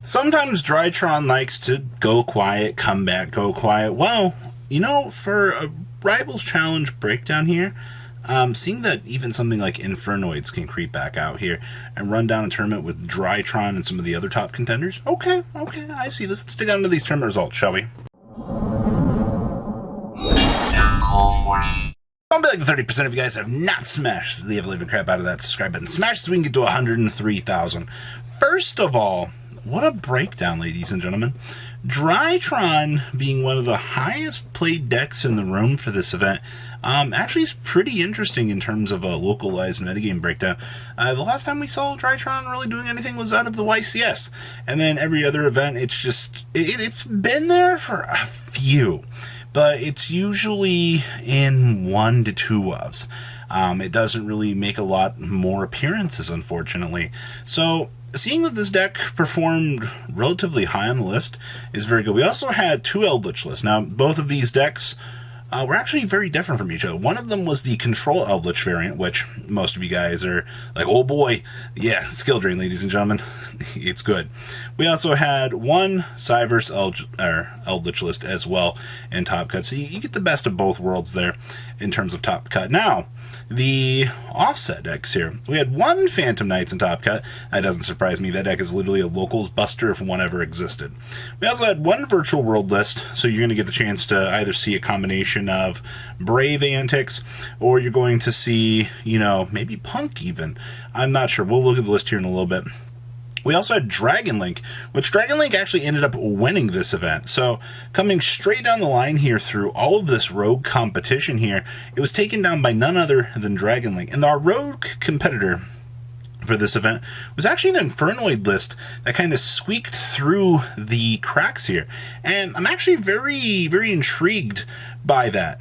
Sometimes Drytron likes to go quiet, come back, go quiet. Well, you know, for a Rivals Challenge breakdown here, seeing that even something like Infernoids can creep back out here and run down a tournament with Drytron and some of the other top contenders. Okay, I see this. Let's dig into these tournament results, shall we? I'll be like 30% of you guys have not smashed the ever-living crap out of that subscribe button. Smash so we can get to 103,000. First of all, what a breakdown, ladies and gentlemen. Drytron, being one of the highest played decks in the room for this event, actually is pretty interesting in terms of a localized metagame breakdown. The last time we saw Drytron really doing anything was out of the YCS. And then every other event, it's just, it's been there for a few. But it's usually in 1 to 2 ofs. It doesn't really make a lot more appearances, unfortunately. So, seeing that this deck performed relatively high on the list is very good. We also had 2 Eldritch lists. Now, both of these decks were actually very different from each other. One of them was the Control Eldritch variant, which most of you guys are like, oh boy, yeah, skill drain, ladies and gentlemen. It's good. We also had one Cyverse Eldritch list as well in Top Cut, so you get the best of both worlds there in terms of Top Cut. Now, the offset decks here. We had one Phantom Knights in Top Cut. That doesn't surprise me. That deck is literally a locals buster if one ever existed. We also had one Virtual World list, so you're going to get the chance to either see a combination of Brave Antics, or you're going to see, you know, maybe Punk even. I'm not sure. We'll look at the list here in a little bit. We also had Dragon Link, which Dragon Link actually ended up winning this event. So, coming straight down the line here through all of this rogue competition here, it was taken down by none other than Dragon Link. And our rogue competitor for this event was actually an Infernoid list that kind of squeaked through the cracks here. And I'm actually very, very intrigued by that.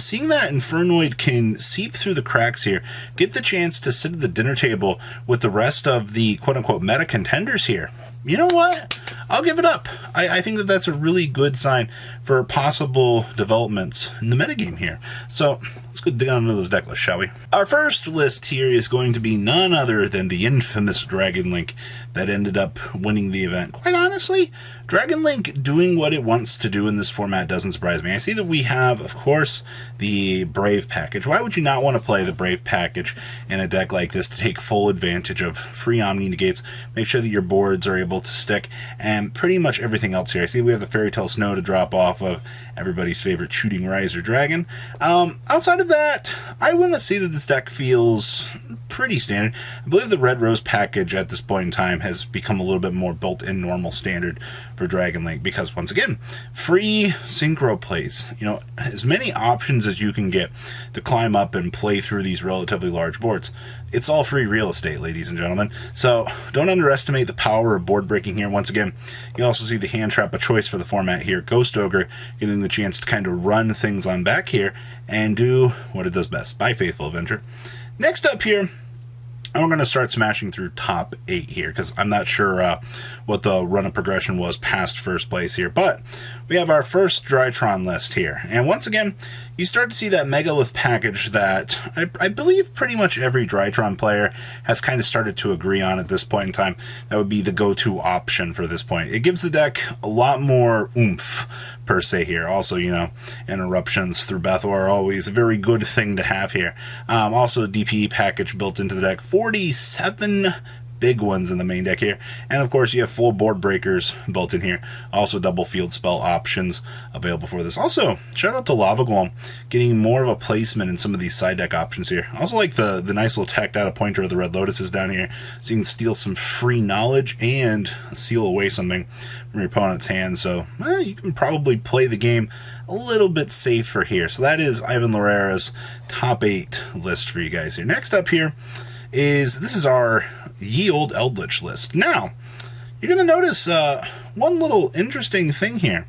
Seeing that Infernoid can seep through the cracks here, get the chance to sit at the dinner table with the rest of the quote-unquote meta contenders here. You know what? I'll give it up. I think that that's a really good sign for possible developments in the metagame here. So, let's go dig on into those deck lists, shall we? Our first list here is going to be none other than the infamous Dragon Link that ended up winning the event. Quite honestly, Dragon Link doing what it wants to do in this format doesn't surprise me. I see that we have, of course, the Brave package. Why would you not want to play the Brave package in a deck like this to take full advantage of free Omni Negates, make sure that your boards are able to stick, and pretty much everything else here. I see we have the Fairy Tale Snow to drop off of everybody's favorite Shooting Riser Dragon. Outside of that, I want to say that this deck feels pretty standard. I believe the Red Rose package at this point in time has become a little bit more built-in normal standard for Dragon Link because, once again, free synchro plays. You know, as many options as you can get to climb up and play through these relatively large boards. It's all free real estate, ladies and gentlemen. So don't underestimate the power of board breaking here. Once again, you also see the hand trap, a choice for the format here. Ghost Ogre getting the chance to kind of run things on back here and do what it does best. Bye, Faithful Avenger. Next up here, and we're going to start smashing through top 8 here, because I'm not sure what the run of progression was past first place here. But we have our first Drytron list here. And once again, you start to see that Megalith package that I believe pretty much every Drytron player has kind of started to agree on at this point in time. That would be the go-to option for this point. It gives the deck a lot more oomph, per se here. Also, you know, interruptions through Bethor are always a very good thing to have here. Also, a DPE package built into the deck. 47 big ones in the main deck here. And of course, you have full board breakers built in here. Also, double field spell options available for this. Also, shout out to Lava Golem getting more of a placement in some of these side deck options here. Also, like the nice little tacked out pointer of the Red Lotuses down here, so you can steal some free knowledge and seal away something from your opponent's hand. So, you can probably play the game a little bit safer here. So that is Ivan Lorera's top 8 list for you guys here. Next up here this is our Ye Old Eldritch list. Now, you're going to notice one little interesting thing here.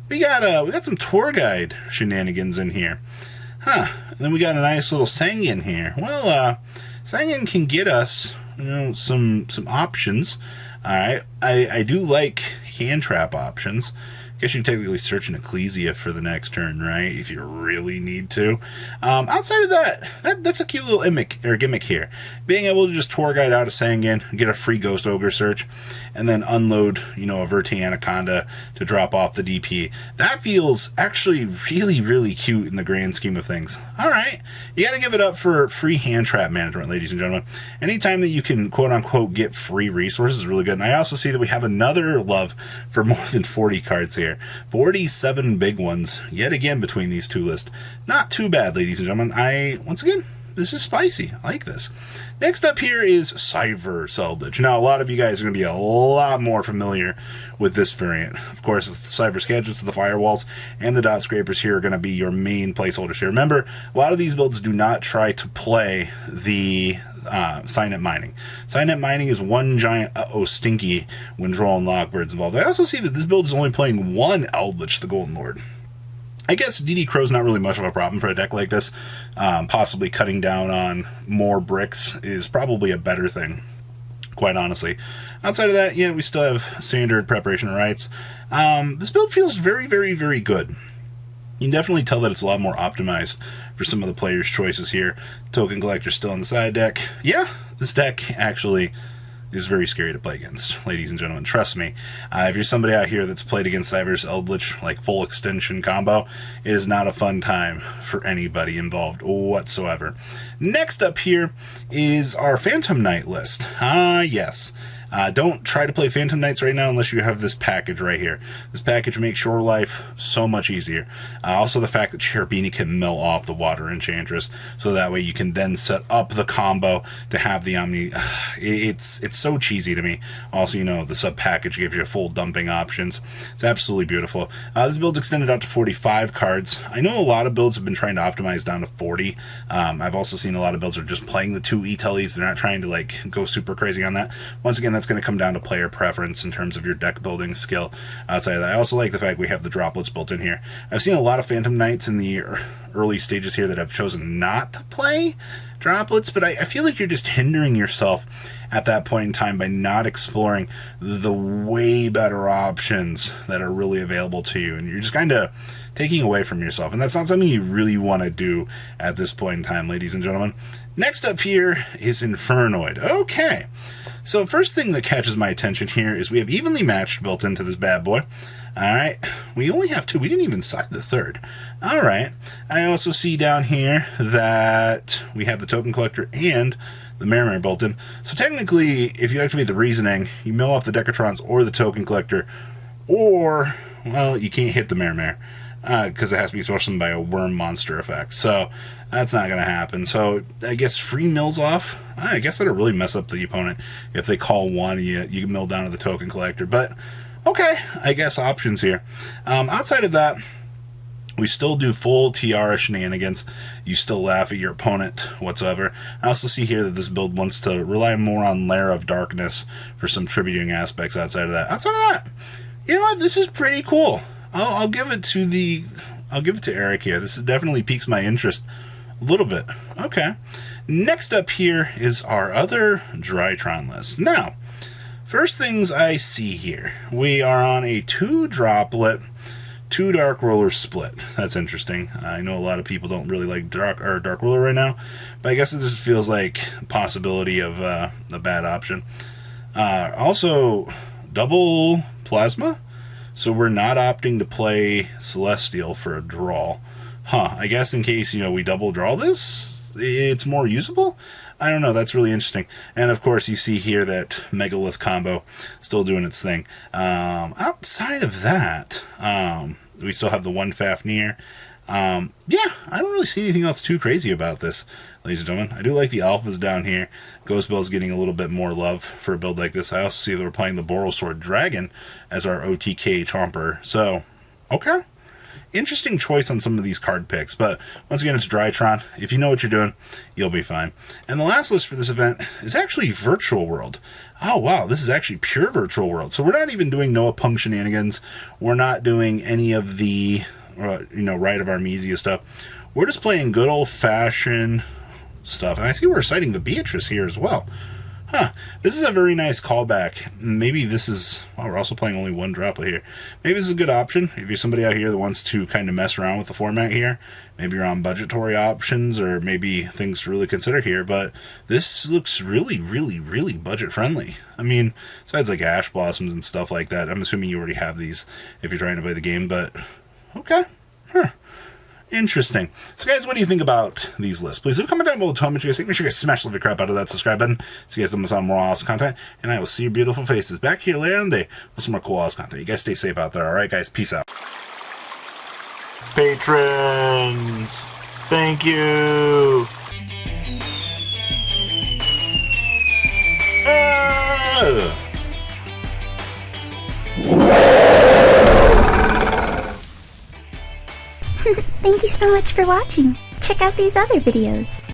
We got some tour guide shenanigans in here. And then we got a nice little Sanguin here. Well, Sanguin can get us, you know, some options. Alright, I do like hand trap options. Guess you can technically search an Ecclesia for the next turn, right? If you really need to. Outside of that's a cute little gimmick here. Being able to just tour guide out a Sangan, get a free Ghost Ogre search, and then unload, a Verti Anaconda to drop off the DP. That feels actually really, really cute in the grand scheme of things. All right, you got to give it up for free hand trap management, ladies and gentlemen. Anytime that you can, quote unquote, get free resources is really good. And I also see that we have another love for more than 40 cards here. 47 big ones, yet again, between these two lists. Not too bad, ladies and gentlemen. Once again, this is spicy. I like this. Next up here is Cyber Eldritch. Now, a lot of you guys are going to be a lot more familiar with this variant. Of course, it's the Cyber Gadgets, the Firewalls, and the Dot Scrapers here are going to be your main placeholders here. Remember, a lot of these builds do not try to play the Signet Mining. Signet Mining is one giant stinky when drawing Lockbirds involved. I also see that this build is only playing one Eldritch, the Golden Lord. I guess DD Crow's not really much of a problem for a deck like this. Possibly cutting down on more bricks is probably a better thing, quite honestly. Outside of that, yeah, we still have standard preparation rights. This build feels very, very, very good. You can definitely tell that it's a lot more optimized for some of the players' choices here. Token Collector still on the side deck. Yeah, this deck actually is very scary to play against, ladies and gentlemen. Trust me. If you're somebody out here that's played against Cyber's Eldritch, like full extension combo, it is not a fun time for anybody involved whatsoever. Next up here is our Phantom Knight list. Yes. Don't try to play Phantom Knights right now unless you have this package right here. This package makes your life so much easier. Also the fact that Cherubini can mill off the Water Enchantress, so that way you can then set up the combo to have the Omni. It's so cheesy to me. Also, the sub package gives you full dumping options. It's absolutely beautiful. This build's extended out to 45 cards. I know a lot of builds have been trying to optimize down to 40. I've also seen a lot of builds are just playing the 2 E-Tellies. They're not trying to go super crazy on that. Once again, that's going to come down to player preference in terms of your deck building skill. Outside of that, I also like the fact we have the droplets built in here. I've seen a lot of Phantom Knights in the early stages here that have chosen not to play droplets, but I feel like you're just hindering yourself at that point in time by not exploring the way better options that are really available to you, and you're just kind of taking away from yourself, and that's not something you really want to do at this point in time, ladies and gentlemen. Next up here is Infernoid. Okay, so first thing that catches my attention here is we have Evenly Matched built into this bad boy. Alright, we only have 2. We didn't even side the third. Alright, I also see down here that we have the Token Collector and the Mare built in. So technically, if you activate the Reasoning, you mill off the Decatrons or the Token Collector, or, well, you can't hit the Mare. Because it has to be summoned by a worm monster effect. So that's not going to happen. So I guess free mills off. I guess that'll really mess up the opponent if they call one, you mill down to the Token Collector. But okay, I guess options here. Outside of that, we still do full Tiara shenanigans. You still laugh at your opponent whatsoever. I also see here that this build wants to rely more on Lair of Darkness for some tributing aspects outside of that. Outside of that, you know what? This is pretty cool. I'll give it to Eric here. This definitely piques my interest a little bit. Okay. Next up here is our other Drytron list. Now, first things I see here, we are on a 2-droplet, 2 Dark Roller split. That's interesting. I know a lot of people don't really like Dark Roller right now, but I guess it just feels like a possibility of a bad option. Also, double Plasma. So we're not opting to play Celestial for a draw. I guess in case, we double draw this, it's more usable? I don't know, that's really interesting. And of course you see here that Megalith combo still doing its thing. Outside of that, we still have the 1 Fafnir. Yeah, I don't really see anything else too crazy about this, ladies and gentlemen. I do like the alphas down here. Ghost Bell's getting a little bit more love for a build like this. I also see that we're playing the Borosword Dragon as our OTK Chomper. So, okay. Interesting choice on some of these card picks, but once again, it's Drytron. If you know what you're doing, you'll be fine. And the last list for this event is actually Virtual World. Oh, wow, this is actually pure Virtual World. So we're not even doing Noah Punk shenanigans. We're not doing any of the, Rite of Armesia stuff. We're just playing good old-fashioned stuff. And I see we're citing the Beatrice here as well. Huh, this is a very nice callback. Maybe this is, well, we're also playing only one droplet here. Maybe this is a good option if you're somebody out here that wants to kind of mess around with the format here. Maybe you're on budgetary options, or maybe things to really consider here, but this looks really, really, really budget friendly. I mean, besides like Ash Blossoms and stuff like that, I'm assuming you already have these if you're trying to play the game, but okay. Huh. Interesting. So guys, what do you think about these lists? Please leave a comment down below. Tell me what you guys think. Make sure you guys smash the crap out of that subscribe button so you guys don't miss out on more awesome content. And I will see your beautiful faces back here later on the day with some more cool awesome content. You guys stay safe out there. All right, guys. Peace out. Patrons, thank you. Thank you so much for watching. Check out these other videos.